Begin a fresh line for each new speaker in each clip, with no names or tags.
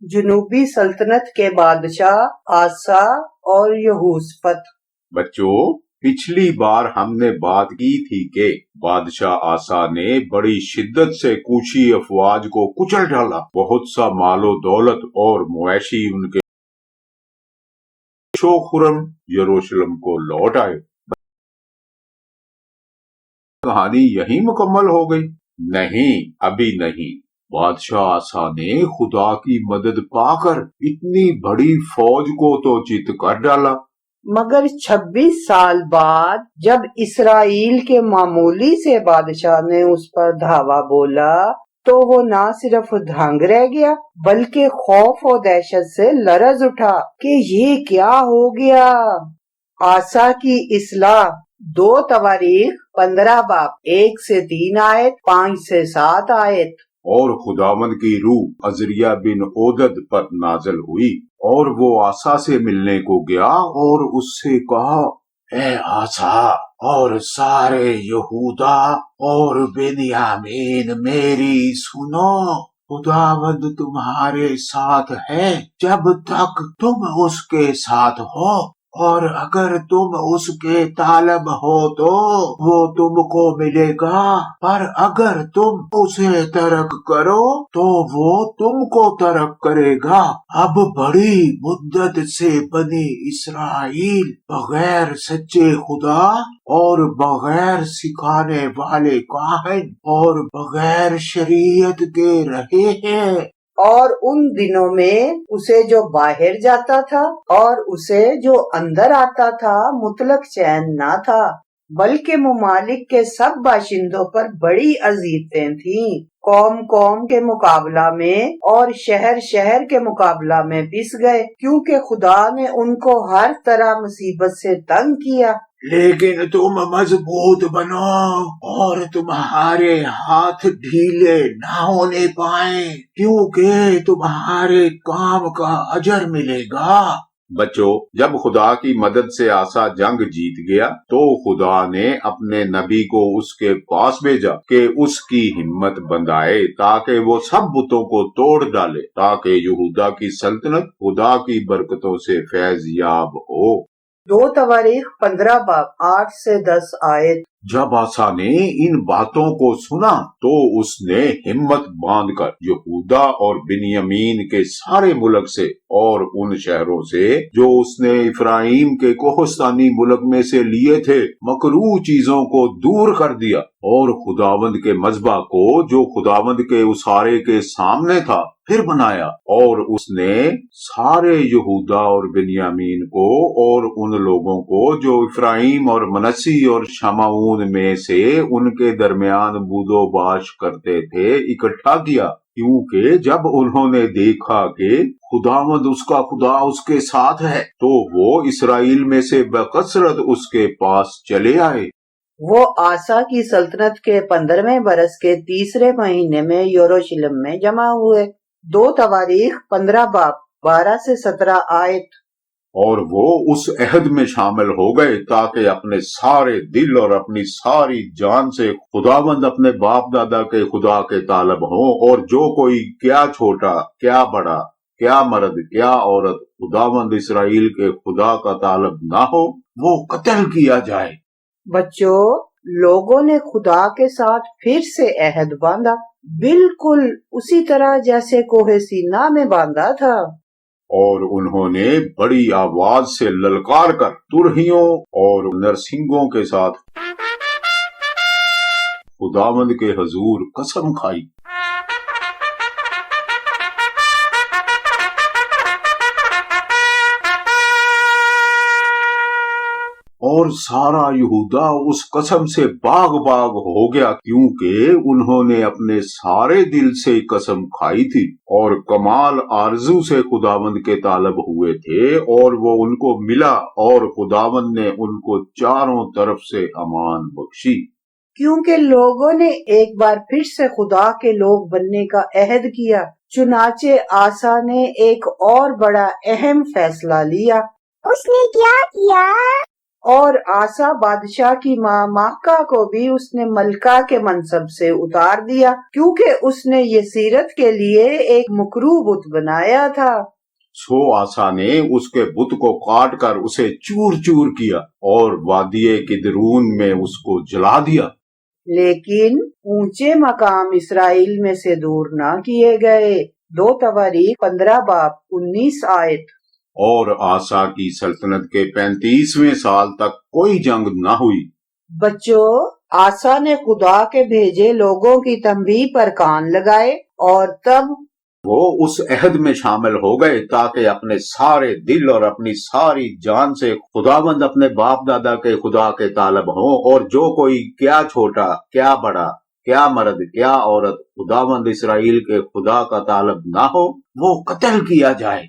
جنوبی سلطنت کے بادشاہ آسا اور یہوشفت۔
بچوں، پچھلی بار ہم نے بات کی تھی کہ بادشاہ آسا نے بڑی شدت سے کوشی افواج کو کچل ڈالا، بہت سا مال و دولت اور مویشی ان کے خرم یروشلم کو لوٹ آئے۔ کہانی یہی مکمل ہو گئی؟ نہیں، ابھی نہیں۔ بادشاہ آسا نے خدا کی مدد پا کر اتنی بڑی فوج کو تو چت کر ڈالا،
مگر 26 سال بعد جب اسرائیل کے معمولی سے بادشاہ نے اس پر دھاوا بولا تو وہ نہ صرف دھنگ رہ گیا بلکہ خوف و دہشت سے لرز اٹھا کہ یہ کیا ہو گیا۔ آسا کی اصلاح 2 تواریخ 15 باب 1 سے 3 آیت، 5 سے 7 آیت۔
اور خداوند کی روح عزریہ بن عودد پر نازل ہوئی، اور وہ آسا سے ملنے کو گیا اور اس سے کہا، اے آسا اور سارے یہودا اور بنیامین میری سنو، خداوند تمہارے ساتھ ہے جب تک تم اس کے ساتھ ہو، اور اگر تم اس کے طالب ہو تو وہ تم کو ملے گا، پر اگر تم اسے ترک کرو تو وہ تم کو ترک کرے گا۔ اب بڑی مدت سے بنی اسرائیل بغیر سچے خدا اور بغیر سکھانے والے کاہن اور بغیر شریعت کے رہے ہیں۔
اور ان دنوں میں اسے جو باہر جاتا تھا اور اسے جو اندر آتا تھا مطلق چین نہ تھا، بلکہ ممالک کے سب باشندوں پر بڑی اذیتیں تھیں، قوم قوم کے مقابلہ میں اور شہر شہر کے مقابلہ میں پس گئے، کیونکہ خدا نے ان کو ہر طرح مصیبت سے تنگ کیا۔
لیکن تم مضبوط بنو اور تمہارے ہاتھ ڈھیلے نہ ہونے پائیں، کیونکہ تمہارے کام کا اجر ملے گا۔ بچوں، جب خدا کی مدد سے آسا جنگ جیت گیا تو خدا نے اپنے نبی کو اس کے پاس بھیجا کہ اس کی ہمت بندھائے تاکہ وہ سب بتوں کو توڑ ڈالے، تاکہ یہودا کی سلطنت خدا کی برکتوں سے فیض یاب ہو۔
2 تواریخ 15 باب 8 سے 10 آیت۔
جب آسا نے ان باتوں کو سنا تو اس نے ہمت باندھ کر یہودا اور بنیامین کے سارے ملک سے اور ان شہروں سے جو اس نے افرایم کے کوہستانی ملک میں سے لیے تھے مکروہ چیزوں کو دور کر دیا، اور خداوند کے مذبح کو جو خداوند کے اسارے کے سامنے تھا پھر بنایا، اور اس نے سارے یہودا اور بنیامین کو اور ان لوگوں کو جو افرایم اور منسی اور شمعون میں سے ان کے درمیان بود و باش کرتے تھے اکٹھا کیا، کیونکہ جب انہوں نے دیکھا کہ خداوند اس کا خدا اس کے ساتھ ہے تو وہ اسرائیل میں سے بکثرت اس کے پاس چلے آئے۔
وہ آسا کی سلطنت کے 15ویں برس کے 3 مہینے میں یروشلم میں جمع ہوئے۔ 2 تواریخ 15 باب 12 سے 17 آیت۔
اور وہ اس عہد میں شامل ہو گئے تاکہ اپنے سارے دل اور اپنی ساری جان سے خداوند اپنے باپ دادا کے خدا کے طالب ہوں، اور جو کوئی کیا چھوٹا کیا بڑا کیا مرد کیا عورت خداوند اسرائیل کے خدا کا طالب نہ ہو وہ قتل کیا جائے۔
بچوں، لوگوں نے خدا کے ساتھ پھر سے عہد باندھا، بالکل اسی طرح جیسے کوہ سینا میں باندھا تھا۔
اور انہوں نے بڑی آواز سے للکار کر ترہیوں اور نرسنگوں کے ساتھ خداوند کے حضور قسم کھائی۔ اور سارا یہودا اس قسم سے باغ باغ ہو گیا، کیونکہ انہوں نے اپنے سارے دل سے قسم کھائی تھی اور کمال آرزو سے خداوند کے طالب ہوئے تھے، اور وہ ان کو ملا، اور خداوند نے ان کو چاروں طرف سے امان بخشی۔
کیونکہ لوگوں نے ایک بار پھر سے خدا کے لوگ بننے کا عہد کیا، چنانچہ آسا نے ایک اور بڑا اہم فیصلہ لیا۔
اس نے کیا کیا؟
اور آسا بادشاہ کی ماں ماکہ کو بھی اس نے ملکہ کے منصب سے اتار دیا، کیونکہ اس نے یہ سیرت کے لیے ایک مکروہ بت بنایا تھا۔
سو آسا نے اس کے بت کو کاٹ کر اسے چور چور کیا اور وادی کدرون میں اس کو جلا دیا،
لیکن اونچے مقام اسرائیل میں سے دور نہ کیے گئے۔ 2 تواریخ 15 باب 19 آیت۔
اور آسا کی سلطنت کے 35ویں سال تک کوئی جنگ نہ ہوئی۔
بچوں، آسا نے خدا کے بھیجے لوگوں کی تنبیہ پر کان لگائے اور تب
وہ اس عہد میں شامل ہو گئے تاکہ اپنے سارے دل اور اپنی ساری جان سے خداوند اپنے باپ دادا کے خدا کے طالب ہوں، اور جو کوئی کیا چھوٹا کیا بڑا کیا مرد کیا عورت خداوند اسرائیل کے خدا کا طالب نہ ہو وہ قتل کیا جائے۔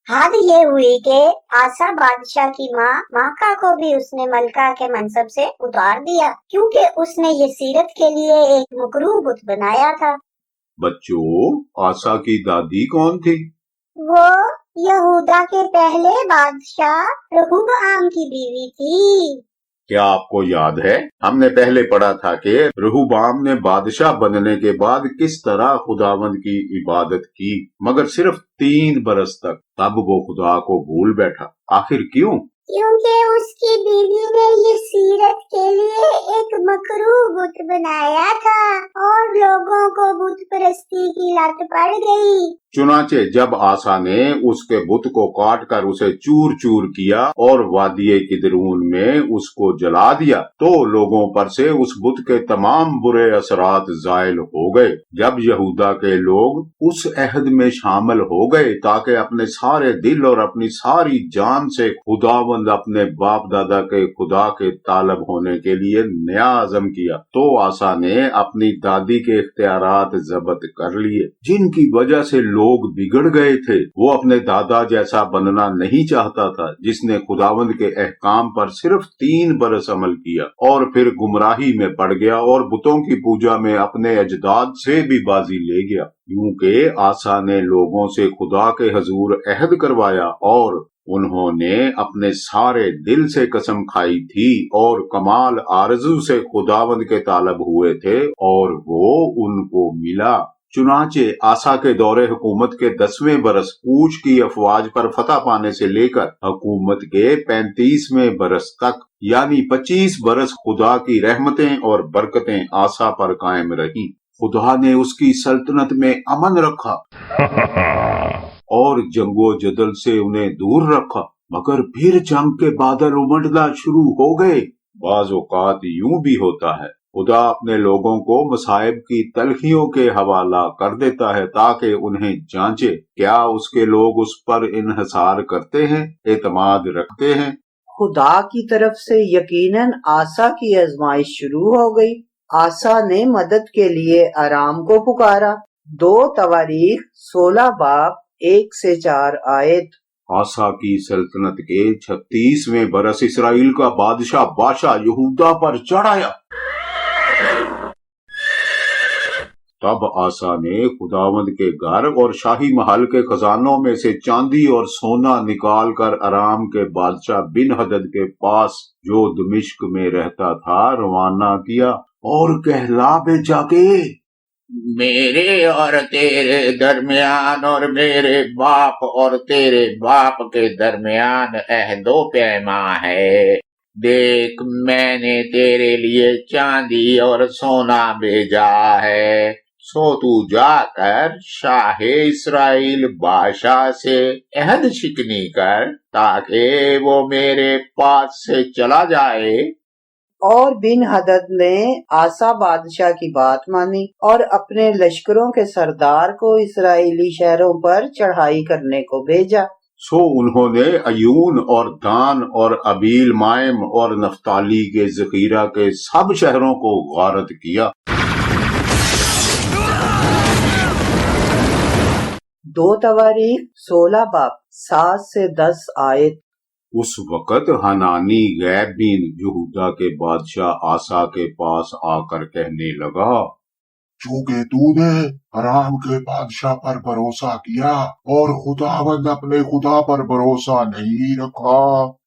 حد یہ ہوئی کہ آسا بادشاہ کی ماں ماکہ کو بھی اس نے ملکہ کے منصب سے اتار دیا، کیونکہ اس نے یہ سیرت کے لیے ایک مکروہ بت بنایا تھا۔
بچوں، آسا کی دادی کون تھی؟
وہ یہودا کے پہلے بادشاہ رہوبعام کی بیوی تھی۔
کیا آپ کو یاد ہے ہم نے پہلے پڑھا تھا کہ رہوبعام نے بادشاہ بننے کے بعد کس طرح خداوند کی عبادت کی، مگر صرف 3 برس تک، تب وہ خدا کو بھول بیٹھا۔ آخر کیوں؟
کیونکہ اس کی بیوی نے یہ سیرت کے لیے ایک مکروہ بت بنایا تھا اور لوگوں کو بت پرستی کی لت پڑ گئی۔
چنانچہ جب آسا نے اس کے بت کو کاٹ کر اسے چور چور کیا اور وادی کدرون میں اس کو جلا دیا تو لوگوں پر سے اس بت کے تمام برے اثرات زائل ہو گئے۔ جب یہودا کے لوگ اس عہد میں شامل ہو گئے تاکہ اپنے سارے دل اور اپنی ساری جان سے خداوند اپنے باپ دادا کے خدا کے طالب ہونے کے لیے نیا عزم کیا، تو آسا نے اپنی دادی کے اختیارات ضبط کر لیے، جن کی وجہ سے لوگ بگڑ گئے تھے۔ وہ اپنے دادا جیسا بننا نہیں چاہتا تھا جس نے خداوند کے احکام پر صرف 3 برس عمل کیا اور پھر گمراہی میں پڑ گیا اور بتوں کی پوجا میں اپنے اجداد سے بھی بازی لے گیا، کیونکہ آسا نے لوگوں سے خدا کے حضور عہد کروایا اور انہوں نے اپنے سارے دل سے قسم کھائی تھی اور کمال آرزو سے خداوند کے طالب ہوئے تھے اور وہ ان کو ملا۔ چنانچہ آسا کے دور حکومت کے 10ویں برس کوچ کی افواج پر فتح پانے سے لے کر حکومت کے 35ویں برس تک، یعنی 25 برس خدا کی رحمتیں اور برکتیں آسا پر قائم رہی۔ خدا نے اس کی سلطنت میں امن رکھا اور جنگ و جدل سے انہیں دور رکھا، مگر پھر جنگ کے بادل امڑنا شروع ہو گئے۔ بعض اوقات یوں بھی ہوتا ہے، خدا اپنے لوگوں کو مصائب کی تلخیوں کے حوالہ کر دیتا ہے تاکہ انہیں جانچے کیا اس کے لوگ اس پر انحصار کرتے ہیں، اعتماد رکھتے ہیں۔
خدا کی طرف سے یقیناً آسا کی آزمائش شروع ہو گئی۔ آسا نے مدد کے لیے آرام کو پکارا۔ 2 تواریخ 16 باب 1 سے 4 آیت۔
آسا کی سلطنت کے 36ویں برس اسرائیل کا بادشاہ باشا یہودا پر چڑھ آیا۔ تب آسا نے خداوند کے گھر اور شاہی محل کے خزانوں میں سے چاندی اور سونا نکال کر ارام کے بادشاہ بن ہدد کے پاس جو دمشق میں رہتا تھا روانہ کیا اور کہلا بھیجا کہ
میرے اور تیرے درمیان اور میرے باپ اور تیرے باپ کے درمیان عہد و پیمان ہے۔ دیکھ میں نے تیرے لیے چاندی اور سونا بھیجا ہے، سو تو جا کر شاہ اسرائیل بادشاہ سے عہد شکنی کر تاکہ وہ میرے پاس سے چلا جائے۔
اور بن ہدد نے آسا بادشاہ کی بات مانی اور اپنے لشکروں کے سردار کو اسرائیلی شہروں پر چڑھائی کرنے کو بھیجا۔
سو انہوں نے ایون اور دان اور ابیل مائم اور نفتالی کے ذخیرہ کے سب شہروں کو غارت کیا۔
2 تواریخ 16 باب 7 سے 10 آیت۔
اس وقت حنانی غیب بین یہودا کے بادشاہ آسا کے پاس آ کر کہنے لگا،
چونکہ تو نے ارام کے بادشاہ پر بھروسہ کیا اور خداوند اپنے خدا پر بھروسہ نہیں رکھا،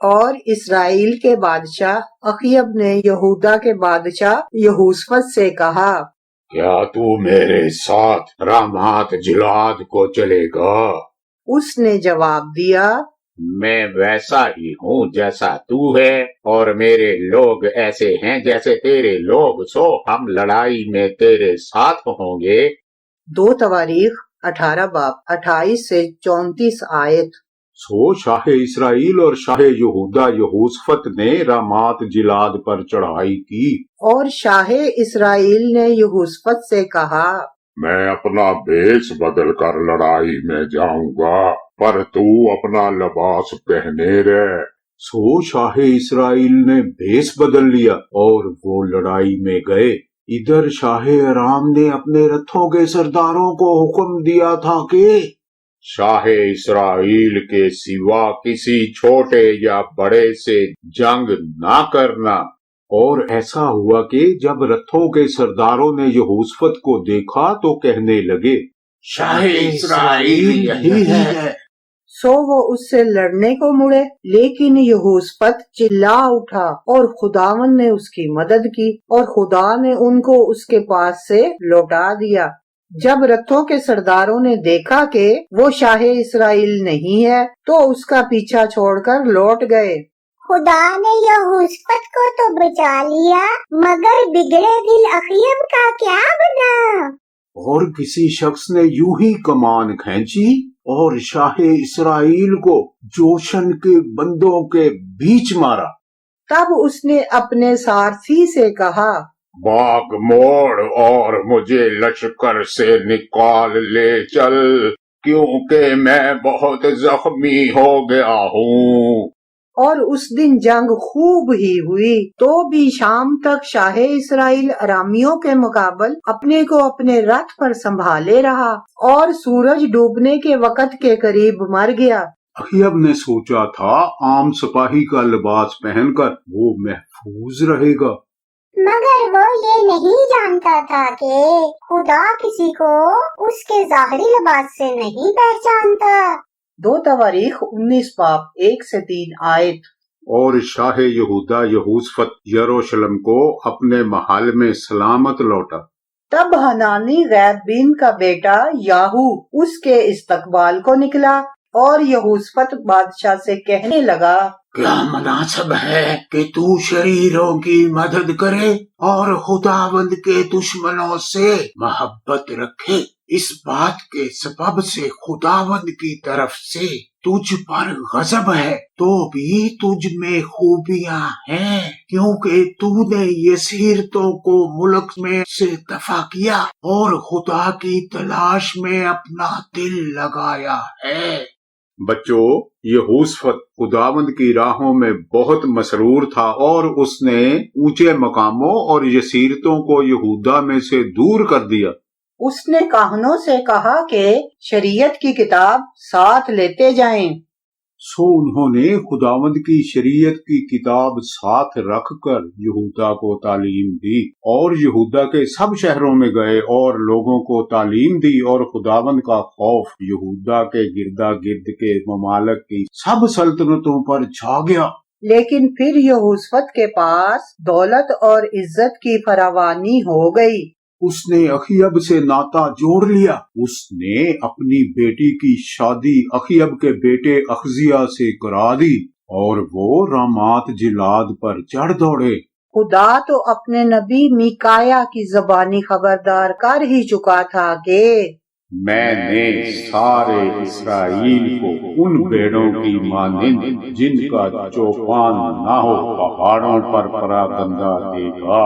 اور اسرائیل کے بادشاہ اخیب نے یہودا کے بادشاہ یہوشفت سے کہا،
کیا تو میرے ساتھ رامات جلاد کو چلے گا؟
اس نے جواب دیا،
میں ویسا ہی ہوں جیسا تو ہے، اور میرے لوگ ایسے ہیں جیسے تیرے لوگ، سو ہم لڑائی میں تیرے ساتھ ہوں گے۔
2 تواریخ 18 باب 28 سے 34 آیت۔
سو شاہ اسرائیل اور شاہ یہودا یہوشفت نے رامات جلاد پر چڑھائی کی۔
اور شاہ اسرائیل نے یہوشفت سے کہا،
میں اپنا بھیس بدل کر لڑائی میں جاؤں گا، پر تو اپنا لباس پہنے رہ۔
سو شاہ اسرائیل نے بھیس بدل لیا اور وہ لڑائی میں گئے۔ ادھر شاہ ارام نے اپنے رتھوں کے سرداروں کو حکم دیا تھا کہ
شاہ اسرائیل کے سوا کسی چھوٹے یا بڑے سے جنگ نہ کرنا۔
اور ایسا ہوا کہ جب رتھوں کے سرداروں نے یہوشفت کو دیکھا تو کہنے لگے،
شاہ اسرائیل یہی ہے۔
سو وہ اس سے لڑنے کو مڑے، لیکن یہوشفت چلا اٹھا اور خداوند نے اس کی مدد کی، اور خدا نے ان کو اس کے پاس سے لوٹا دیا۔ جب رتھوں کے سرداروں نے دیکھا کہ وہ شاہ اسرائیل نہیں ہے تو اس کا پیچھا چھوڑ کر لوٹ گئے۔
خدا نے یہوشفت کو تو بچا لیا، مگر بگڑے دل اخیب کا کیا بنا؟
اور کسی شخص نے یوں ہی کمان کھینچی اور شاہ اسرائیل کو جوشن کے بندوں کے بیچ مارا۔
تب اس نے اپنے سارسی سے کہا،
باغ موڑ اور مجھے لشکر سے نکال لے چل، کیونکہ میں بہت زخمی ہو گیا ہوں۔
اور اس دن جنگ خوب ہی ہوئی، تو بھی شام تک شاہ اسرائیل ارامیوں کے مقابل اپنے کو اپنے رتھ پر سنبھالے رہا، اور سورج ڈوبنے کے وقت کے قریب مر گیا۔
اخیب نے سوچا تھا عام سپاہی کا لباس پہن کر وہ محفوظ رہے گا،
مگر وہ یہ نہیں جانتا تھا کہ خدا کسی کو اس کے ظاہری لباس سے نہیں پہچانتا۔
2 تواریخ 19 باب 1 سے 3 آیت۔
اور شاہ یہودا یہوشفت یروشلم کو اپنے محل میں سلامت لوٹا۔
تب حنانی غیر بین کا بیٹا یاہو اس کے استقبال کو نکلا، اور یہوشفت بادشاہ سے کہنے لگا،
کیا مناسب ہے کہ تو شریروں کی مدد کرے اور خداوند کے دشمنوں سے محبت رکھے؟ اس بات کے سبب سے خداوند کی طرف سے تجھ پر غضب ہے، تو بھی تجھ میں خوبیاں ہیں، کیونکہ تو نے یسیرتوں کو ملک میں سے دفع کیا اور خدا کی تلاش میں اپنا دل لگایا ہے۔
بچوں، یہوشفت خداوند کی راہوں میں بہت مسرور تھا، اور اس نے اونچے مقاموں اور یسیرتوں کو یہودا میں سے دور کر دیا۔
اس نے کاہنوں سے کہا کہ شریعت کی کتاب ساتھ لیتے جائیں۔
سو انہوں نے خداوند کی شریعت کی کتاب ساتھ رکھ کر یہودا کو تعلیم دی، اور یہودا کے سب شہروں میں گئے اور لوگوں کو تعلیم دی، اور خداوند کا خوف یہودا کے گردا گرد کے ممالک کی سب سلطنتوں پر چھا گیا۔
لیکن پھر یہوشفت کے پاس دولت اور عزت کی فراوانی ہو گئی۔
اس نے اخیب سے ناطا جوڑ لیا۔ اس نے اپنی بیٹی کی شادی اخیب کے بیٹے اخزیہ سے کرا دی، اور وہ رامات جلاد پر چڑھ دوڑے۔
خدا تو اپنے نبی میکایا کی زبانی خبردار کر ہی چکا تھا کہ
میں نے سارے اسرائیل کو ان بیڑوں کی مانند جن کا چوپان نہ ہو پہاڑوں پر پراگندہ دے گا۔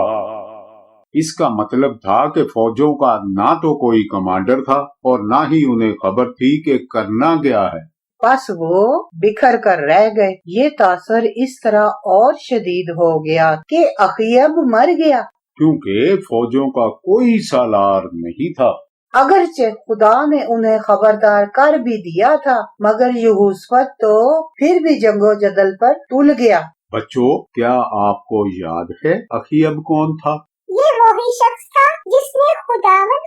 اس کا مطلب تھا کہ فوجوں کا نہ تو کوئی کمانڈر تھا اور نہ ہی انہیں خبر تھی کہ کرنا کیا ہے۔
بس وہ بکھر کر رہ گئے۔ یہ تاثر اس طرح اور شدید ہو گیا کہ اخیب مر گیا،
کیونکہ فوجوں کا کوئی سالار نہیں تھا۔
اگرچہ خدا نے انہیں خبردار کر بھی دیا تھا، مگر یہوشفت تو پھر بھی جنگ و جدل پر تل گیا۔
بچوں، کیا آپ کو یاد ہے اخیب کون تھا؟
یہ وہی شخص تھا جس نے خداوند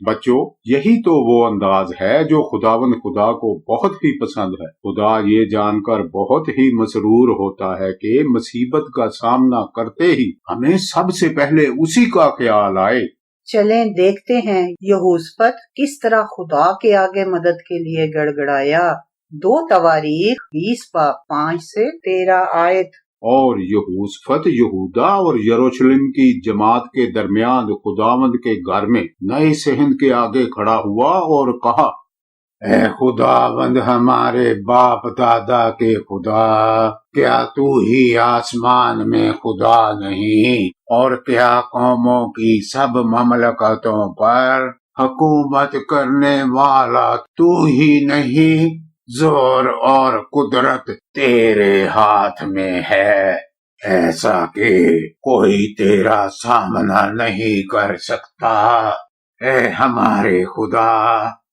بچوں، یہی تو وہ انداز ہے جو خداوند خدا کو بہت ہی پسند ہے۔ خدا یہ جان کر بہت ہی مسرور ہوتا ہے کہ مصیبت کا سامنا کرتے ہی ہمیں سب سے پہلے اسی کا خیال آئے۔
چلیں دیکھتے ہیں یہوشافط کس طرح خدا کے آگے مدد کے لیے گڑ گڑایا۔ 2 تواریخ 20 باب 5 سے 13 آیت۔
اور یہوشافط یہودا اور یروشلم کی جماعت کے درمیان خداوند کے گھر میں نئے صحن کے آگے کھڑا ہوا اور کہا، اے خداوند ہمارے باپ دادا کے خدا، کیا تو ہی آسمان میں خدا نہیں؟ اور کیا قوموں کی سب مملکتوں پر حکومت کرنے والا تو ہی نہیں؟ زور اور قدرت تیرے ہاتھ میں ہے، ایسا کہ کوئی تیرا سامنا نہیں کر سکتا۔ اے ہمارے خدا،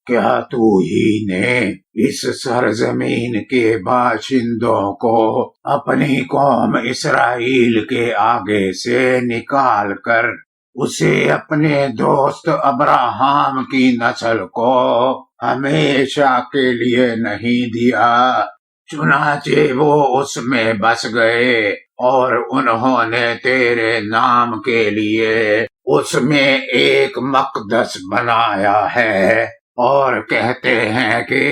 کیا تو ہی نے اس سرزمین کے باشندوں کو اپنی قوم اسرائیل کے آگے سے نکال کر اسے اپنے دوست ابراہام کی نسل کو ہمیشہ کے لیے نہیں دیا؟ چنانچہ وہ اس میں بس گئے اور انہوں نے تیرے نام کے لیے اس میں ایک مقدس بنایا ہے، اور کہتے ہیں کہ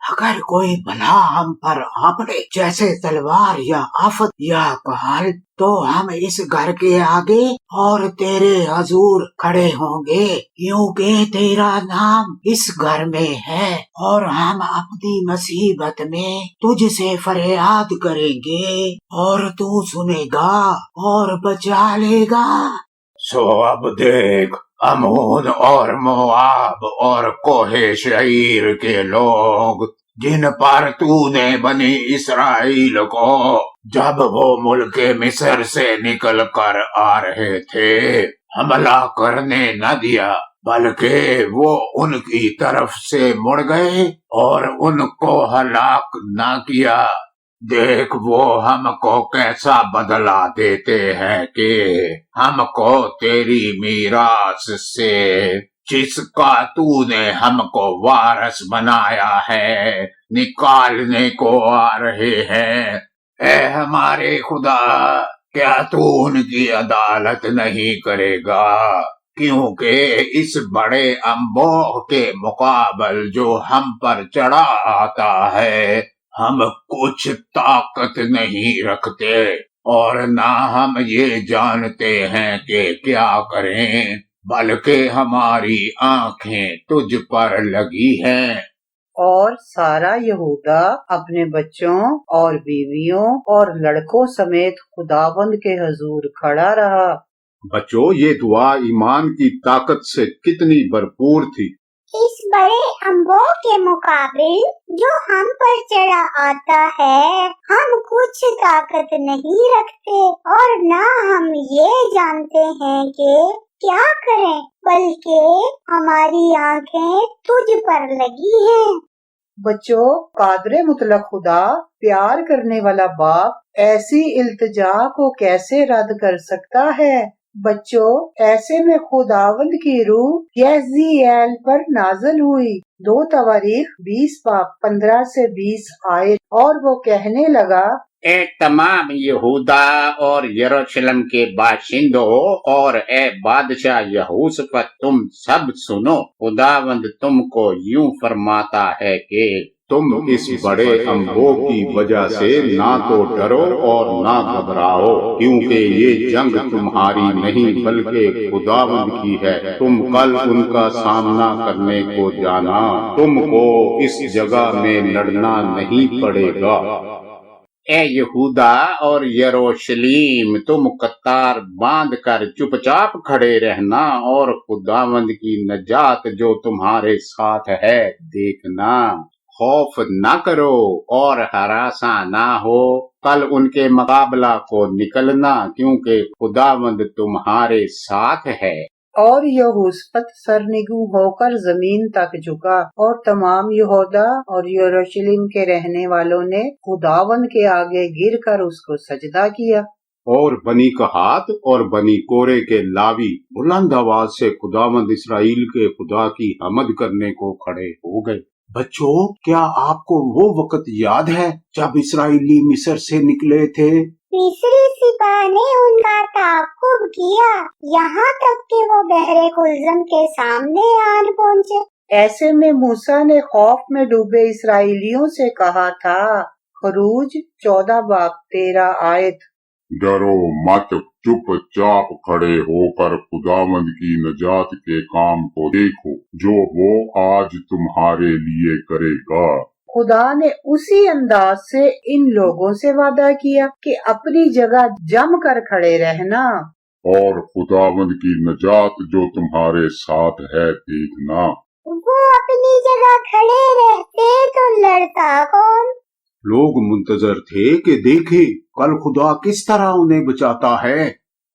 اگر کوئی بلا ہم پر آ پڑے، جیسے تلوار یا آفت یا کال، تو ہم اس گھر کے آگے اور تیرے حضور کھڑے ہوں گے، کیونکہ تیرا نام اس گھر میں ہے، اور ہم اپنی مصیبت میں تجھ سے فریاد کریں گے اور تو سنے گا اور بچا لے گا۔
سو اب دیکھ، امون اور مواب اور کوہ شعیر کے لوگ جن پر تو نے بنی اسرائیل کو جب وہ ملک مصر سے نکل کر آ رہے تھے حملہ کرنے نہ دیا، بلکہ وہ ان کی طرف سے مڑ گئے اور ان کو ہلاک نہ کیا، دیکھ وہ ہم کو کیسا بدلہ دیتے ہیں کہ ہم کو تیری میراث سے، جس کا تو نے ہم کو وارث بنایا ہے، نکالنے کو آ رہے ہیں۔ اے ہمارے خدا، کیا تو ان کی عدالت نہیں کرے گا؟ کیونکہ اس بڑے انبوہ کے مقابل جو ہم پر چڑھا آتا ہے ہم کچھ طاقت نہیں رکھتے، اور نہ ہم یہ جانتے ہیں کہ کیا کریں، بلکہ ہماری آنکھیں تجھ پر لگی ہیں۔
اور سارا یہودا اپنے بچوں اور بیویوں اور لڑکوں سمیت خداوند کے حضور کھڑا رہا۔
بچوں، یہ دعا ایمان کی طاقت سے کتنی بھرپور تھی۔
اس بڑے انبوہ کے مقابل جو ہم پر چڑھا آتا ہے ہم کچھ طاقت نہیں رکھتے، اور نہ ہم یہ جانتے ہیں کہ کیا کریں، بلکہ ہماری آنکھیں تجھ پر لگی ہیں۔
بچوں، قادر مطلق خدا، پیار کرنے والا باپ ایسی التجا کو کیسے رد کر سکتا ہے؟ بچوں، ایسے میں خداوند کی روح یحزییل پر نازل ہوئی۔ 2 تواریخ 20 باب 15 سے 20 آیت، اور وہ کہنے لگا،
اے تمام یہودا اور یروشلم کے باشندوں اور اے بادشاہ یہوشافط، تم سب سنو، خداوند تم کو یوں فرماتا ہے کہ
تم اس بڑے انبوہ کی وجہ سے نہ تو ڈرو اور نہ گھبراؤ، کیونکہ یہ جنگ تمہاری نہیں بلکہ خداوند کی ہے۔ تم کل ان کا سامنا کرنے کو جانا، تم کو اس جگہ میں لڑنا نہیں پڑے گا۔
اے یہودا اور یروشلم، تم قطار باندھ کر چپ چاپ کھڑے رہنا اور خداوند کی نجات جو تمہارے ساتھ ہے دیکھنا۔ خوف نہ کرو اور ہراساں نہ ہو، کل ان کے مقابلہ کو نکلنا، کیونکہ خداوند تمہارے ساتھ ہے۔
اور یہوشافط سرنگوں ہو کر زمین تک جھکا، اور تمام یہودا اور یروشلم کے رہنے والوں نے خداوند کے آگے گر کر اس کو سجدہ کیا۔
اور بنی کہات اور بنی کورے کے لاوی بلند آواز سے خداوند اسرائیل کے خدا کی حمد کرنے کو کھڑے ہو گئے۔
بچوں، کیا آپ کو وہ وقت یاد ہے جب اسرائیلی مصر سے نکلے تھے؟
مصری سپاہ نے ان کا تعاقب کیا یہاں تک کہ وہ بحر کلزم کے سامنے آن پہنچے۔
ایسے میں موسیٰ نے خوف میں ڈوبے اسرائیلیوں سے کہا تھا، خروج 14 باب 13 آیت۔
ڈرو مت، چپ چاپ کھڑے ہو کر خداوند کی نجات کے کام کو دیکھو جو وہ آج تمہارے لیے کرے گا۔
خدا نے اسی انداز سے ان لوگوں سے وعدہ کیا کہ اپنی جگہ جم کر کھڑے رہنا،
اور خداوند کی نجات جو تمہارے ساتھ ہے دیکھنا۔
وہ اپنی جگہ کھڑے رہتے تو لڑتا کون؟
لوگ منتظر تھے کہ دیکھیں کل خدا کس طرح انہیں بچاتا ہے۔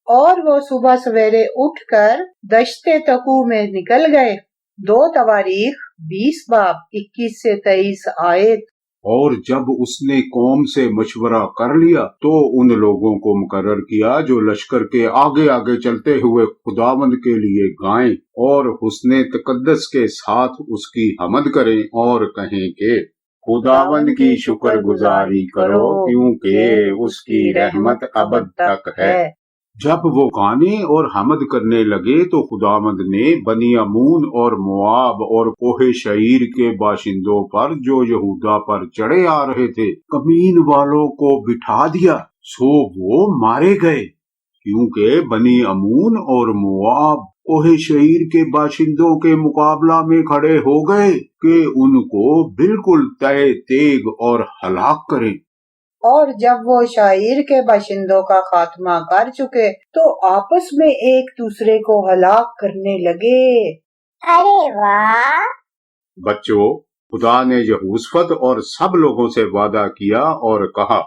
اور وہ صبح سویرے اٹھ کر دشت تقو میں نکل گئے۔ 2 تواریخ 20 باب 21 سے 23 آیت۔
اور جب اس نے قوم سے مشورہ کر لیا تو ان لوگوں کو مقرر کیا جو لشکر کے آگے آگے چلتے ہوئے خداوند کے لیے گائیں اور حسن تقدس کے ساتھ اس کی حمد کریں اور کہیں کہ خداوند کی شکر گزاری کرو کیونکہ اس کی رحمت ابد تک ہے۔ جب وہ گانے اور حمد کرنے لگے تو خداوند نے بنی امون اور مواب اور کوہ شعیر کے باشندوں پر جو یہودا پر چڑھے آ رہے تھے کمین والوں کو بٹھا دیا، سو وہ مارے گئے، کیونکہ بنی امون اور مواب کوہ شعیر کے باشندوں کے مقابلہ میں کھڑے ہو گئے کہ ان کو بالکل تہہ تیگ اور ہلاک کریں۔
اور جب وہ شعیر کے باشندوں کا خاتمہ کر چکے تو آپس میں ایک دوسرے کو ہلاک کرنے لگے۔
ارے واہ!
بچوں، خدا نے یہوشفت اور سب لوگوں سے وعدہ کیا اور کہا،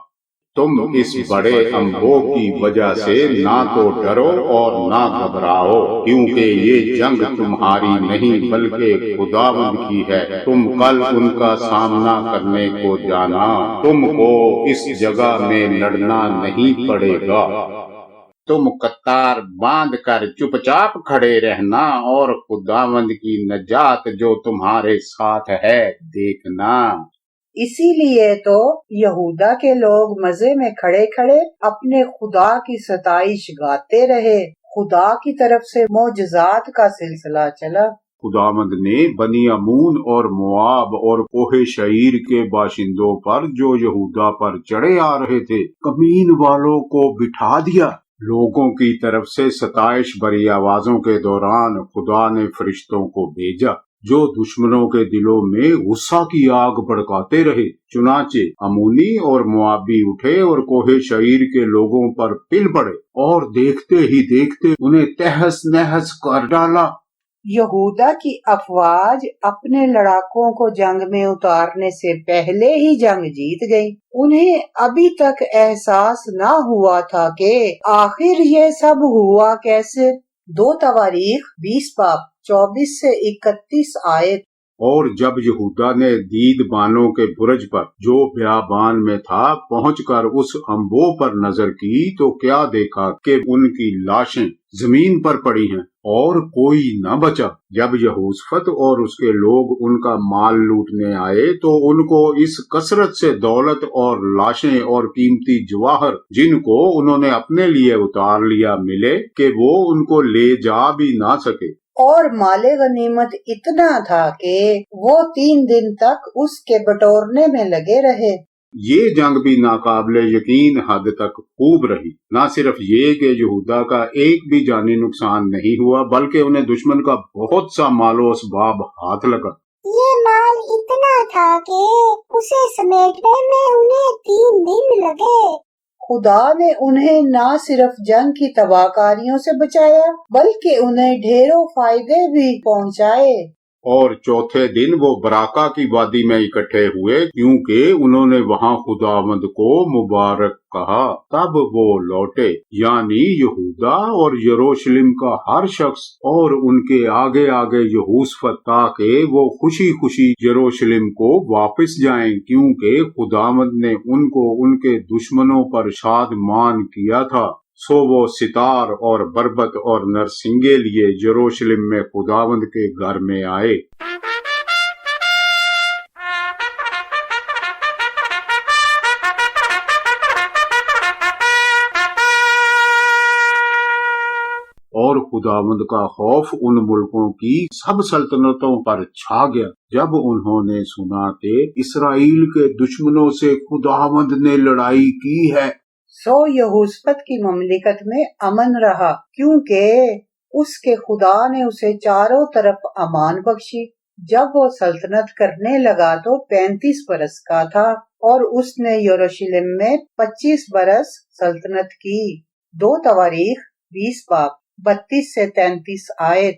تم اس بڑے انبوہ کی وجہ سے نہ تو ڈرو اور نہ گھبراؤ، کیونکہ یہ جنگ تمہاری نہیں بلکہ خداوند کی ہے۔ تم کل ان کا سامنا کرنے کو جانا، تم کو اس جگہ میں لڑنا نہیں پڑے گا۔
تم قطار باندھ کر چپ چاپ کھڑے رہنا اور خداوند کی نجات جو تمہارے ساتھ ہے دیکھنا۔
اسی لیے تو یہودا کے لوگ مزے میں کھڑے کھڑے اپنے خدا کی ستائش گاتے رہے۔ خدا کی طرف سے معجزات کا سلسلہ چلا۔
خداوند نے بنی امون اور مواب اور کوہ شعیر کے باشندوں پر جو یہودا پر چڑھے آ رہے تھے کمین والوں کو بٹھا دیا۔ لوگوں کی طرف سے ستائش بری آوازوں کے دوران خدا نے فرشتوں کو بھیجا جو دشمنوں کے دلوں میں غصہ کی آگ بھڑکاتے رہے۔ چنانچہ امونی اور موابی اٹھے اور کوہ شعیر کے لوگوں پر پل پڑے اور دیکھتے ہی دیکھتے انہیں تہس نہس کر ڈالا۔
یہودا کی افواج اپنے لڑاکوں کو جنگ میں اتارنے سے پہلے ہی جنگ جیت گئی۔ انہیں ابھی تک احساس نہ ہوا تھا کہ آخر یہ سب ہوا کیسے۔ 2 تواریخ 20 باب 24 سے 31 آیت۔
اور جب یہودا نے دید بانوں کے برج پر جو بیابان میں تھا پہنچ کر اس انبوہ پر نظر کی تو کیا دیکھا کہ ان کی لاشیں زمین پر پڑی ہیں اور کوئی نہ بچا۔ جب یہوشفت اور اس کے لوگ ان کا مال لوٹنے آئے تو ان کو اس کثرت سے دولت اور لاشیں اور قیمتی جواہر جن کو انہوں نے اپنے لیے اتار لیا ملے کہ وہ ان کو لے جا بھی نہ سکے۔
اور مال غنیمت اتنا تھا کہ وہ 3 دن تک اس کے بٹورنے میں لگے رہے۔
یہ جنگ بھی ناقابل یقین حد تک خوب رہی۔ نہ صرف یہ کہ یہودا کا ایک بھی جانی نقصان نہیں ہوا بلکہ انہیں دشمن کا بہت سا مال و اسباب ہاتھ لگا۔
یہ مال اتنا تھا کہ اسے سمیٹنے میں انہیں 3 دن لگے۔
خدا نے انہیں نہ صرف جنگ کی تباہ کاریوں سے بچایا بلکہ انہیں ڈھیروں فائدے بھی پہنچائے۔
اور چوتھے دن وہ براکا کی وادی میں اکٹھے ہوئے کیونکہ انہوں نے وہاں خداوند کو مبارک کہا۔ تب وہ لوٹے، یعنی یہودا اور یروشلم کا ہر شخص اور ان کے آگے آگے یہوشفت، تاکہ وہ خوشی خوشی یروشلم کو واپس جائیں، کیونکہ خداوند نے ان کو ان کے دشمنوں پر شادمان کیا تھا۔ سو وہ ستار اور بربت اور نرسنگے لیے یروشلم میں خداوند کے گھر میں آئے۔ اور خداوند کا خوف ان ملکوں کی سب سلطنتوں پر چھا گیا جب انہوں نے سنا کہ اسرائیل کے دشمنوں سے خداوند نے لڑائی کی ہے۔
سو یہوشفت کی مملکت میں امن رہا، کیونکہ اس کے خدا نے اسے چاروں طرف امان بخشی۔ جب وہ سلطنت کرنے لگا تو 35 برس کا تھا، اور اس نے یروشلم میں 25 برس سلطنت کی۔ 2 تواریخ 20 باب 32 سے 33 آیت۔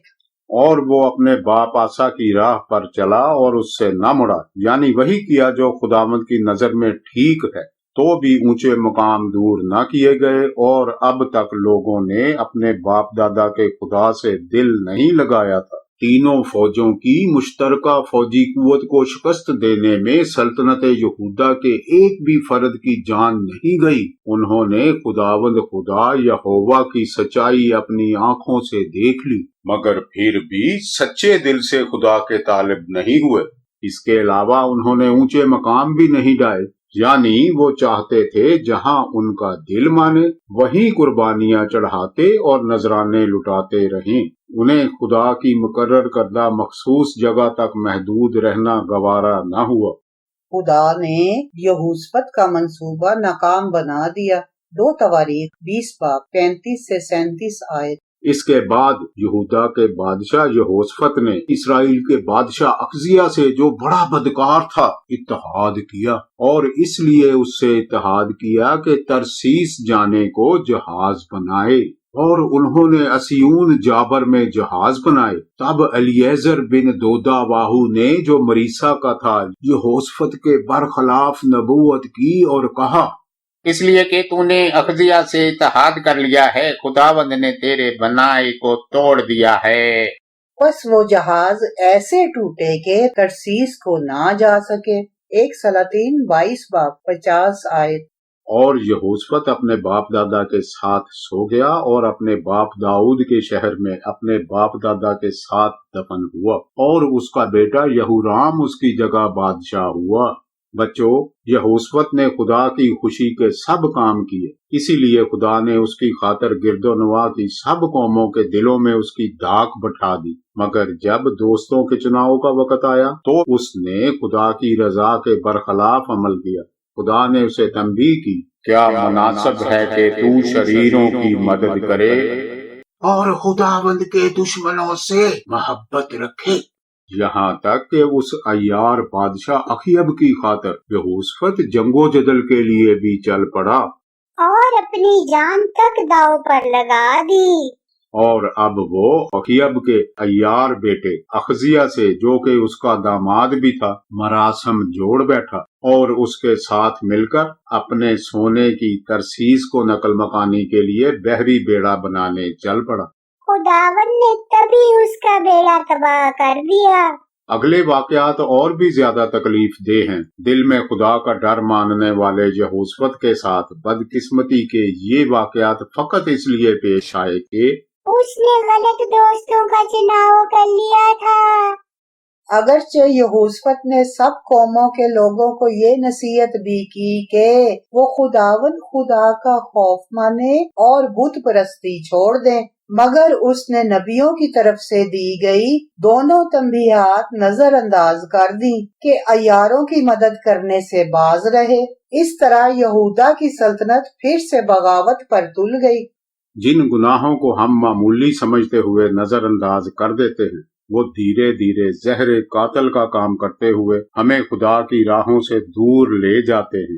اور وہ اپنے باپ آسا کی راہ پر چلا اور اس سے نہ مڑا، یعنی وہی کیا جو خداوند کی نظر میں ٹھیک ہے، تو بھی اونچے مقام دور نہ کیے گئے، اور اب تک لوگوں نے اپنے باپ دادا کے خدا سے دل نہیں لگایا تھا۔ تینوں فوجوں کی مشترکہ فوجی قوت کو شکست دینے میں سلطنت یہودا کے ایک بھی فرد کی جان نہیں گئی۔ انہوں نے خداوند خدا یہوہ کی سچائی اپنی آنکھوں سے دیکھ لی، مگر پھر بھی سچے دل سے خدا کے طالب نہیں ہوئے۔ اس کے علاوہ انہوں نے اونچے مقام بھی نہیں ڈائے، یعنی وہ چاہتے تھے جہاں ان کا دل مانے وہیں قربانیاں چڑھاتے اور نذرانے لٹاتے رہیں۔ انہیں خدا کی مقرر کردہ مخصوص جگہ تک محدود رہنا گوارا نہ ہوا۔
خدا نے یہوشفت کا منصوبہ ناکام بنا دیا۔ 2 تواریخ 20 باب 35 سے 37 آیت۔
اس کے بعد یہودا کے بادشاہ یہوشفت نے اسرائیل کے بادشاہ اخزیہ سے، جو بڑا بدکار تھا، اتحاد کیا، اور اس لیے اس سے اتحاد کیا کہ ترسیس جانے کو جہاز بنائے، اور انہوں نے اسیون جابر میں جہاز بنائے۔ تب الیعزر بن دودا واہو نے، جو مریسا کا تھا، یہوشفت کے برخلاف نبوت کی اور کہا،
اس لیے کہ تو نے اخزیہ سے اتحاد کر لیا ہے، خداوند نے تیرے بنائی کو توڑ دیا ہے۔
بس وہ جہاز ایسے ٹوٹے کہ ترسیس کو نہ جا سکے۔ 1 سلاطین 22 باب 50 آیت۔
اور یہوشفت اپنے باپ دادا کے ساتھ سو گیا اور اپنے باپ داؤد کے شہر میں اپنے باپ دادا کے ساتھ دفن ہوا، اور اس کا بیٹا یہورام اس کی جگہ بادشاہ ہوا۔ بچوں، یہوشفت نے خدا کی خوشی کے سب کام کیے، اسی لیے خدا نے اس کی خاطر گرد و نواح کی سب قوموں کے دلوں میں اس کی دھاک بٹھا دی۔ مگر جب دوستوں کے چناؤ کا وقت آیا تو اس نے خدا کی رضا کے برخلاف عمل کیا۔ خدا نے اسے تنبیہ کی، کیا مناسب ہے کہ تو شریروں کی مدد کرے
اور خداوند کے دشمنوں سے محبت رکھے۔
یہاں تک کہ اس عیار بادشاہ اخیب کی خاطر یہوشفت جنگ و جدل کے لیے بھی چل پڑا،
اور اپنی جان تک داؤ پر لگا دی۔
اور اب وہ اخیب کے عیار بیٹے اخزیہ سے، جو کہ اس کا داماد بھی تھا، مراسم جوڑ بیٹھا، اور اس کے ساتھ مل کر اپنے سونے کی ترسیس کو نقل مکانی کے لیے بحری بیڑا بنانے چل پڑا۔
خداوند نے تبھی اس کا بیڑا تباہ کر دیا۔
اگلے واقعات اور بھی زیادہ تکلیف دہ ہیں۔ دل میں خدا کا ڈر ماننے والے یہوشفت کے ساتھ بدقسمتی کے یہ واقعات فقط اس لیے پیش آئے کہ
اس نے غلط دوستوں کا چناؤ کر لیا تھا۔
اگرچہ یہوشفت نے سب قوموں کے لوگوں کو یہ نصیحت بھی کی کہ وہ خداوند خدا کا خوف مانے اور بت پرستی چھوڑ دیں، مگر اس نے نبیوں کی طرف سے دی گئی دونوں تنبیہات نظر انداز کر دی کہ عیاروں کی مدد کرنے سے باز رہے۔ اس طرح یہودا کی سلطنت پھر سے بغاوت پر تل گئی۔
جن گناہوں کو ہم معمولی سمجھتے ہوئے نظر انداز کر دیتے ہیں، وہ دھیرے دھیرے زہر قاتل کا کام کرتے ہوئے ہمیں خدا کی راہوں سے دور لے جاتے ہیں۔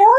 2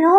9